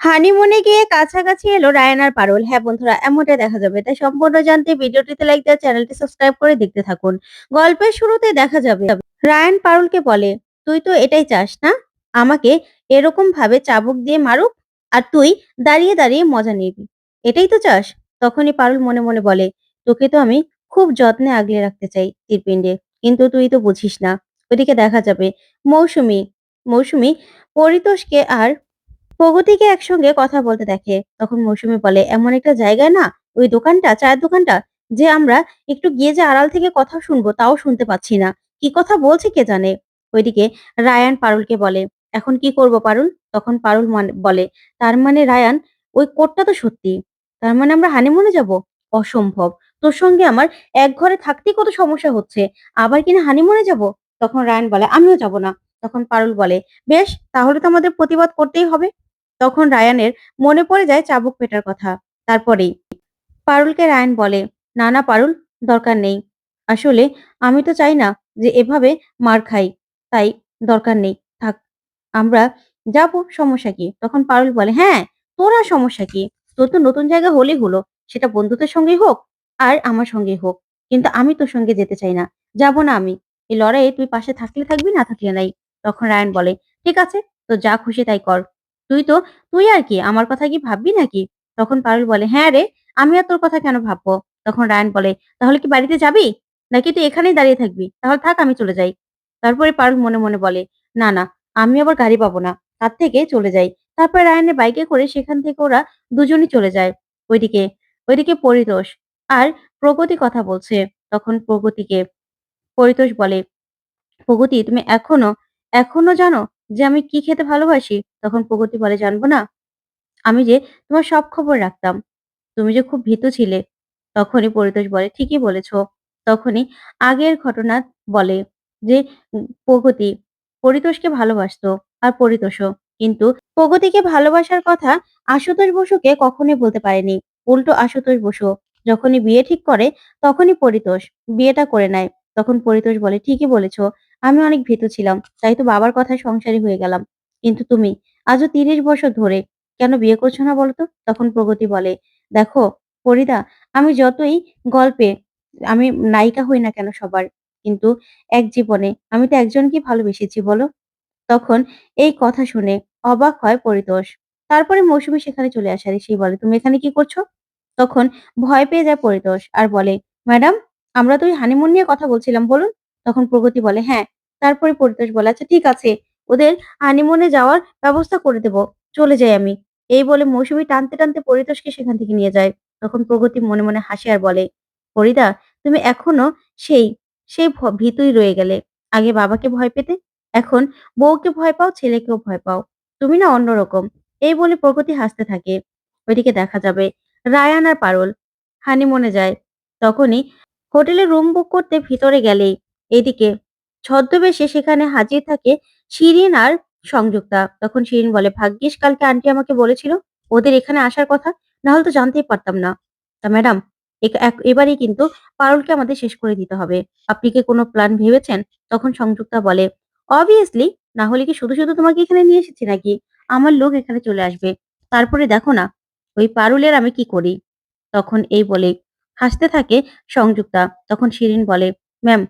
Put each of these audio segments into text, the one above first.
হানিমুনে গিয়ে কাছাকাছি এলো রায়ান আর পারুল। হ্যাঁ বন্ধুরা, এমনটাই দেখা যাবে। তাই সম্পূর্ণ জানতে ভিডিওটিতে লাইক দেওয়া, চ্যানেলটি সাবস্ক্রাইব করে দেখতে থাকুন। গল্পের শুরুতে দেখা যাবে রায়ান পারুলকে বলে, "তুই তো এটাই চাস না? আমাকে এরকম ভাবে চাবুক দিয়ে মারুক আর তুই দাঁড়িয়ে দাঁড়িয়ে মজা নিবি। এটাই তো চাস?" তখনই পারুল মনে মনে বলে, "তোকে তো আমি খুব যত্নে আগলে রাখতে চাই তীরপিণ্ডে। কিন্তু তুই তো বুঝিস না।" ওদিকে দেখা যাবে মৌসুমী মৌসুমী পরিতোষকে আর প্রগতিকে একসঙ্গে কথা বলতে দেখে। তখন মৌসুমী বলে, "এমন একটা জায়গায় না ওই দোকানটা, চায়ের দোকানটা, যে আমরা একটু গিয়ে যে আড়াল থেকে কথা শুনবো তাও শুনতে পাচ্ছি না। কি কথা বলছে কে জানে?" ওইদিকে রায়ান পারুলকে বলে, "এখন কি করব পারুল?" তখন পারুল বলে, "তার মানে রায়ান, ওই কোটটা তো সত্যি। তার মানে আমরা হানিমুনে যাব? অসম্ভব। তোর সঙ্গে আমার এক ঘরে থাকতেই কত সমস্যা হচ্ছে। আবার কিনা হানিমুনে যাব?" তখন রায়ান বলে, "আমিও যাব না।" তখন পারুল বলে, "বেশ, তাহলে তো আমাদের প্রতিবাদ করতেই হবে।" তখন রায়ানের মনে পড়ে যায় চাবুক পেটার কথা। তারপরেই পারুলকে রায়ান বলে, "না, না পারুল, দরকার নেই। আসলে আমি তো চাই না যে এভাবে মার খাই। তাই দরকার নেই। থাক, আমরা যাবো, সমস্যা কি?" তখন পারুল বলে, "হ্যাঁ, তোর আর সমস্যা কি? তোর তো নতুন জায়গা হলেই হলো। সেটা বন্ধুদের সঙ্গেই হোক আর আমার সঙ্গেই হোক। কিন্তু আমি তোর সঙ্গে যেতে চাই না। যাব না আমি। এই লড়াইয়ে তুই পাশে থাকলে থাকবি, না থাকলে নাই।" তখন রায়ান বলে, "ঠিক আছে, তো যা খুশি তাই কর। তুই তো তুই আর কি আমার কথা কি ভাববি নাকি?" তখন পারুল বলে, "হ্যাঁ রে, আমি আর তোর কথা কেন ভাববো?" তখন রায়ান বলে, "তাহলে কি বাড়িতে যাবি? নাকি তুই এখানেই দাঁড়িয়ে থাকবি? তাহলে থাক, আমি চলে যাই।" তারপরে পারুল মনে মনে বলে, "না, না, আমি আবার গাড়ি পাবো না। তার থেকে চলে যাই।" তারপরে রায়ানের বাইকে করে সেখান থেকে ওরা দুজনই চলে যায়। ওইদিকে ওইদিকে পরিতোষ আর প্রগতি কথা বলছে। তখন পরিতোষ বলে, "প্রগতি, তুমি এখনো জানো যে আমি কি খেতে ভালোবাসি?" তখন প্রগতি বলে, "জানবো না? আমি যে তোমার সব খবর রাখতাম। তুমি যে খুব ভীতু ছিলে।" তখনই পরিতোষ বলে, "ঠিকই বলেছ।" তখনই আগের ঘটনা বলে যে প্রগতি পরিতোষকে ভালোবাসতো আর পরিতোষও। কিন্তু প্রগতিকে ভালোবাসার কথা আশুতোষ বসুকে কখনোই বলতে পারেনি। উল্টো আশুতোষ বসু যখনই বিয়ে ঠিক করে তখনই পরিতোষ বিয়েটা করে নেয়। তখন পরিতোষ বলে, "ঠিকই বলেছ। আমি অনেক ভীতু ছিলাম। তাই তো বাবার কথায় সংসারী হয়ে গেলাম। কিন্তু তুমি আজও ৩০ বছর ধরে কেন বিয়ে করছো না বলো তো?" তখন প্রগতি বলে, "দেখো ফরিদা, আমি যতই গল্পে আমি নায়িকা হই না কেন সবার, কিন্তু এক জীবনে আমি তো একজনকেই ভালোবেসেছি বলো?" তখন এই কথা শুনে অবাক হয় পরিতোষ। তারপরে মৌসুমী সেখানে চলে আসে আর এসেই বলে, "তুমি এখানে কি করছো?" তখন ভয় পেয়ে যায় পরিতোষ আর বলে, "ম্যাডাম, আমরা তো ওই হানিমুন নিয়ে কথা বলছিলাম, বলুন।" তখন প্রগতি বলে, "হ্যাঁ।" তারপরে পরিতোষ বলে, "আচ্ছা ঠিক আছে, ওদের হানিমুনে যাওয়ার ব্যবস্থা করে দেব। চলে যাই আমি।" এই বলে মৌসুমী টানতে টানতে পরিতোষকে সেখান থেকে নিয়ে যায়। তখন প্রগতি মনে মনে হাসে আর বলে, "ফরিদা, তুমি এখনো সেই সেই ভীতুই রয়ে গেলে। আগে বাবাকে ভয় পেতে, এখন বউকে ভয় পাও, ছেলেকেও ভয় পাও। তুমি না অন্যরকম।" এই বলে প্রগতি হাসতে থাকে। ওইদিকে দেখা যাবে রায়ান আর পারুল হানিমুনে যায়। তখনই হোটেলে রুম বুক করতে ভিতরে গেলেই এদিকে ছদ্মবেশে সেখানে হাজির থাকে শিরিন আর সংযুক্তা। তখন শিরিন বলে, "ভাগ্যিস কালকে আন্টি আমাকে বলেছিল ওদের এখানে আসার কথা, না হলে তো জানতেই পারতাম না। তা ম্যাডাম, এবারেই কিন্তু পারুলকে আমাদের শেষ করে দিতে হবে। আপনি কি কোনো প্ল্যান ভেবেছেন?" তখন সংযুক্তা বলে, "অবভিয়াসলি, না হলে কি শুধু শুধু তোমাকে এখানে নিয়ে এসেছি নাকি? আমার লোক এখানে চলে আসবে। তারপরে দেখো না ওই পারুলের আমি কি করি।" তখন এই বলে হাসতে থাকে সংযুক্তা। তখন শিরিন বলে, "ম্যাম,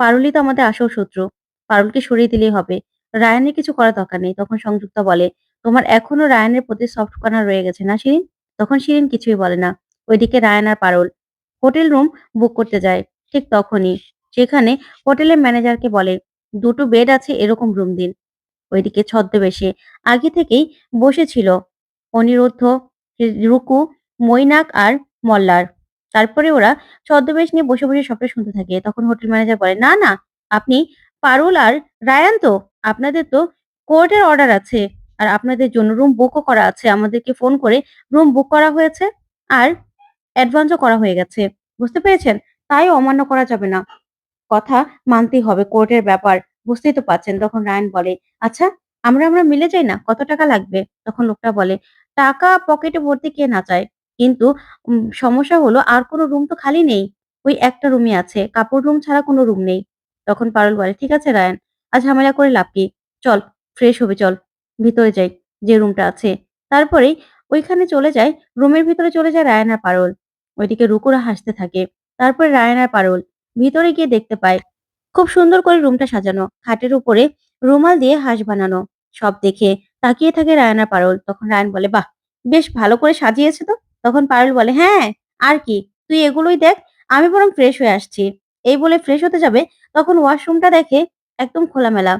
পারুলই তো আমাদের আসল শত্রু। পারুলকে সরিয়ে দিলেই হবে। রায়ানের কিছু করার দরকার নেই।" তখন সংযুক্তা বলে, "তোমার এখনো রায়ানের প্রতি সফট কর্নার রয়ে গেছে না শিরিন?" তখন শিরিন কিছুই বলে না। ওইদিকে রায়ান আর পারুল হোটেল রুম বুক করতে যায়। ঠিক তখনই সেখানে হোটেলের ম্যানেজারকে বলে, "দুটো বেড আছে এরকম রুম দিন।" ওইদিকে ছদ্মবেশে আগে থেকেই বসেছিল অনিরুদ্ধ, রুকু, মৈনাক আর মল্লার। তারপরে ওরা ছদ্মবেশ নিয়ে বসে বসে সবটা শুনতে থাকে। তখন হোটেল ম্যানেজার বলে, "না, না, আপনি পারুল আর রায়ান তো? আপনাদের তো কোর্টের অর্ডার আছে। আর আপনাদের জন্য রুম বুকও করা আছে। আমাদেরকে ফোন করে রুম বুক করা হয়েছে আর অ্যাডভান্সও করা হয়ে গেছে। বুঝতে পেরেছেন? তাই অমান্য করা যাবে না। কথা মানতেই হবে, কোর্টের ব্যাপার। বুঝতেই তো পারছেন।" তখন রায়ান বলে, "আচ্ছা, আমরা মিলে যাই না? কত টাকা লাগবে?" তখন লোকটা বলে, "টাকা পকেটে ভর্তি কে না চায়? কিন্তু সমস্যা হলো আর কোনো রুম তো খালি নেই। ওই একটা রুমই আছে। কাপড় রুম ছাড়া কোনো রুম নেই।" তখন পারুল বলে, "ঠিক আছে রায়ান, আর ঝামেলা করে লাভ কি? চল, ফ্রেশ হবি চল। ভিতরে যাই, যে রুমটা আছে।" তারপরেই ওইখানে চলে যায়, রুমের ভিতরে চলে যায় রায়ান আর পারুল। ওইদিকে রুকুরা হাসতে থাকে। তারপরে রায়ান আর পারুল ভিতরে গিয়ে দেখতে পায় খুব সুন্দর করে রুমটা সাজানো। খাটের উপরে রুমাল দিয়ে হাঁস বানানো। সব দেখে তাকিয়ে থাকে রায়ান আর পারুল। তখন রায়ান বলে, "বাহ! বেশ ভালো করে সাজিয়েছে তো।" তখন পারুল বলে, "হ্যাঁ, আর কি? তুই এগুলোই দেখ। আমি বরং ফ্রেশ হয়ে আসছি।" এই বলে ফ্রেশ হতে যাবে, তখন ওয়াশরুমটা দেখে একদম খোলামেলা।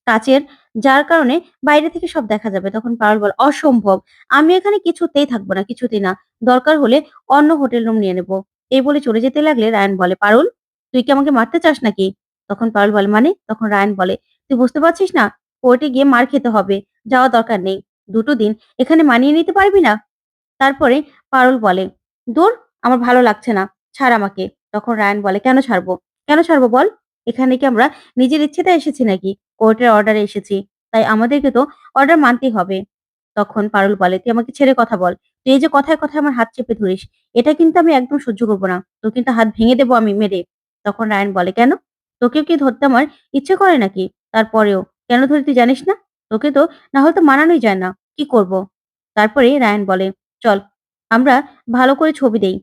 কাচের, যার কারণে বাইরে থেকে সব দেখা যাবে। তখন পারুল বলে, "অসম্ভব! আমি এখানে কিছুতেই থাকবো না, কিছুতেই না। দরকার হলে অন্য হোটেল রুম নিয়ে নেব।" এই বলে চলে যেতে লাগলে রায়ান বলে, "পারুল, তুই কি আমাকে মারতে চাস নাকি?" তখন পারুল বলে, "মানে?" তখন রায়ান বলে, "তুই বুঝতে পারছিস না? কোর্টে গিয়ে মার খেতে হবে। যাওয়া দরকার নেই। ২ টো দিন এখানে মানিয়ে নিতে পারবি না?" তারপরে পারুল বলে, "দূর, আমার ভালো লাগছে না। ছাড় আমাকে।" তখন রায়ান বলে, "কেন ছাড়বো? কেন ছাড়বো বল? এখানে কি আমরা নিজের ইচ্ছেতে এসেছি নাকি? কোর্টের অর্ডারে এসেছি। তাই আমাদেরকে তো অর্ডার মানতেই হবে।" তখন পারুল বলে, "তুই আমাকে ছেড়ে কথা বল। তুই এই যে কথায়, কথায় আমার হাত চেপে ধরিস, এটা কিন্তু আমি একদম সহ্য করব না। তোর কিন্তু হাত ভেঙে দেবো আমি মেরে।" তখন রায়ান বলে, "কেন? তোকেও কি ধরতে আমার ইচ্ছে করে নাকি? তারপরেও কেন ধরি তুই জানিস না? তোকে তো না হলে তো মানানোই যায় না। কি করব?" তারপরে রায়ান বলে, "চল, আমরা ভালো করে ছবি দেই।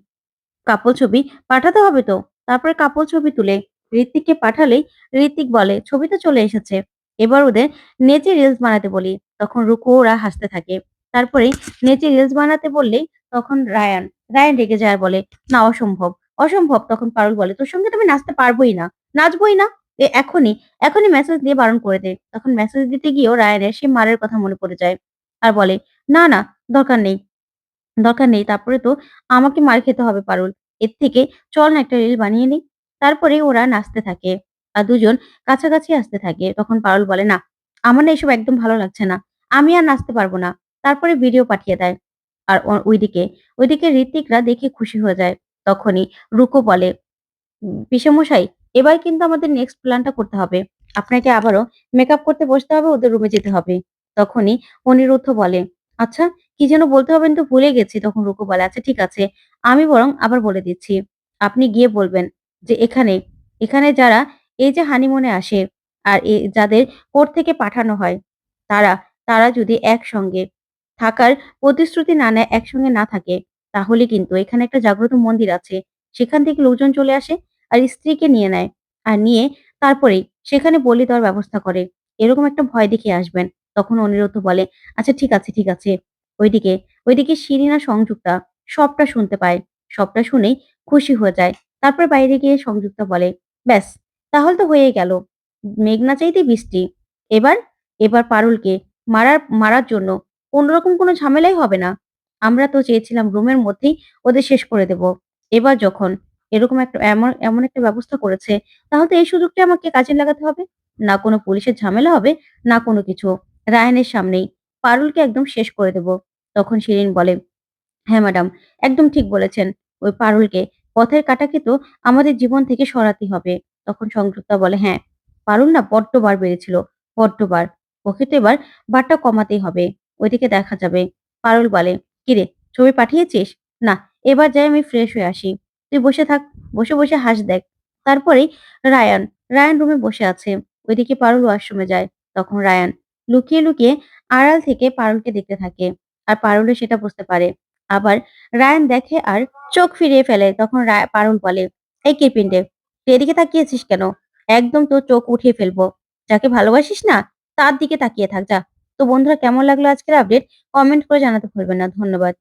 কাপল ছবি পাঠাতে হবে তো।" তারপরে কাপল ছবি তুলে ঋত্বিককে পাঠালেই ঋত্বিক বলে, "ছবি তো চলে এসেছে। এবার ওদের নেচে রিলস বানাতে বলি।" তখন রুকু ওরা হাসতে থাকে। তারপরে নেচে রিলস বানাতে বললেই তখন রায়ান রেগে যায় আর বলে, "না, অসম্ভব, অসম্ভব।" তখন পারুল বলে, "তোর সঙ্গে তো আমি নাচতে পারবোই না। নাচবোই না। এখনই মেসেজ দিয়ে বারণ করে দে।" তখন মেসেজ দিতে গিয়েও রায়ানের সেই মারের কথা মনে পড়ে যায়। আর বলে, "না, না, দরকার নেই। দরকার নেই। তারপরে তো আমাকে মার খেতে হবে পারুল। এর থেকে চল না একটা রিল বানিয়ে নিই।" তারপরে ওরা নাচতে থাকে। আর দুজন কাছাকাছি আসতে থাকে। তখন পারুল বলে, "না, আমার না এসব একদম ভালো লাগছে না। আমি আর নাচতে পারব না।" তারপরে ভিডিও পাঠিয়ে দেয়। আর ওইদিকে ঋত্বিকরা দেখে খুশি হয়ে যায়। তখনই রুকো বলে, "পিসেমশাই, এবার কিন্তু আমাদের নেক্সট প্ল্যানটা করতে হবে। আপনাকে আবারও মেকআপ করতে বসতে হবে, ওদের রুমে যেতে হবে।" তখনই অনিরুদ্ধ বলে, "আচ্ছা, কি যেন বলতে হবে আমি তো ভুলে গেছি।" তখন রুকু বলে, "আচ্ছা ঠিক আছে। আমি বরং আবার বলে দিচ্ছি। আপনি গিয়ে বলবেন যে এখানে যারা এই যে হানিমুনে আসে আর যাদের কোর্ট থেকে পাঠানো হয়, তারা তারা যদি একসঙ্গে থাকার প্রতিশ্রুতি না নেয়, একসঙ্গে না থাকে, তাহলে কিন্তু এখানে একটা জাগ্রত মন্দির আছে। সেখান থেকে লোকজন চলে আসে আর স্ত্রীকে নিয়ে নেয়। আর নিয়ে তারপরেই সেখানে বলি দেওয়ার ব্যবস্থা করে। এরকম একটা ভয় দেখিয়ে আসবেন।" তখন অনিরুদ্ধ বলে, "আচ্ছা ঠিক আছে, ঠিক আছে।" ওইদিকে ওইদিকে শিরিন আর সংযুক্তা সবটা শুনতে পায়। সবটা শুনেই খুশি হয়ে যায়। তারপর বাইরে গিয়ে সংযুক্তা বলে, "ব্যাস, তাহলে তো হয়েই গেল। মেঘ না চাইতেই বৃষ্টি। এবার এবার পারুলকে মারার জন্য কোনরকম কোনো ঝামেলাই হবে না। আমরা তো চেয়েছিলাম রুমের মধ্যেই ওদের শেষ করে দেব। এবার যখন এরকম একটা এমন একটা ব্যবস্থা করেছে, তাহলে তো এই সুযোগটা আমাকে কাজে লাগাতে হবে। না কোনো পুলিশের ঝামেলা হবে, না কোনো কিছু। রায়ানের সামনেই পারুলকে একদম শেষ করে দেব।" তখন শিরিন বলে, "হ্যাঁ ম্যাডাম, একদম ঠিক বলেছেন। ওই পারুলকে পথের কাঁটাকে তো আমাদের জীবন থেকে সরাতে হবে।" তখন সংযুক্তা বলে, "হ্যাঁ, পারুল না বড্ড বার বেড়েছিল, বড্ড বার। ওকে তো এবার বারটা কমাতেই হবে। ওইদিকে দেখা যাবে।" পারুল বলে, "কিরে, ছবি পাঠিয়েছিস? না, এবার যাই আমি ফ্রেশ হয়ে আসি। তুই বসে থাক, বসে, বসে হাঁস দেখ।" তারপরেই রায়ান, রায়ান রুমে বসে আছে। ওইদিকে পারুল ওয়াশরুমে যায়। তখন রায়ান লুকিয়ে, লুকিয়ে আড়াল থেকে পারুলকে দেখতে থাকে। আর পারুলও সেটা বুঝতে পারে। আবার রায়ান দেখে আর চোখ ফিরিয়ে ফেলে। তখন পারুল বলে, "এই কিরপিন্ডে, তুই এদিকে তাকিয়েছিস কেন? একদম তোর চোখ উঠিয়ে ফেলবো। যাকে ভালোবাসিস না, তার দিকে তাকিয়ে থাক যা।" তো বন্ধুরা, কেমন লাগলো আজকের আপডেট? কমেন্ট করে জানাতে ভুলবেন না। ধন্যবাদ।